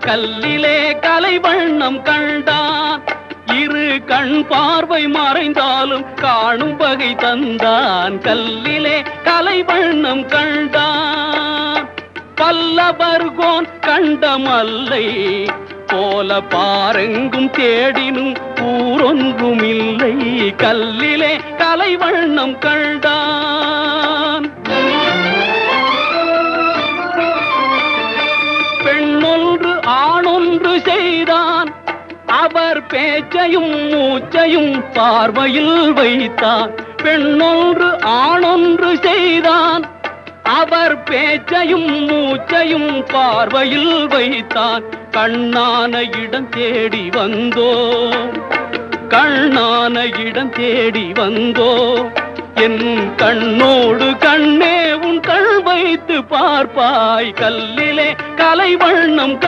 கல்லிலே கலை வண்ணம் கண்டான். இரு கண் பார்வை மறைந்தாலும் காணும் வகை தந்தான். கல்லிலே கலை வண்ணம் கண்டான். பல்லவர்கோன் கண்ட மல்லை போல பாரெங்கும் தேடினும் ஊரொன்றும் இல்லை. கல்லிலே கலை வண்ணம் கண்டான். பெண்ணொன்று ஆணொன்று செய்தான். அவர் பேச்சையும் மூச்சையும் பார்வையில் வைத்தான். பெண்ணொன்று ஆணொன்று செய்தான். அவர் பேச்சையும் மூச்சையும் பார்வையில் வைத்தான். கண்ணான இடம் தேடி வந்தோ, கண்ணான இடம் தேடி வந்தோ. என் கண்ணோடு கண்ணே உன் கண் வைத்து பார்ப்பாய். கல்லிலே கலை வண்ணம்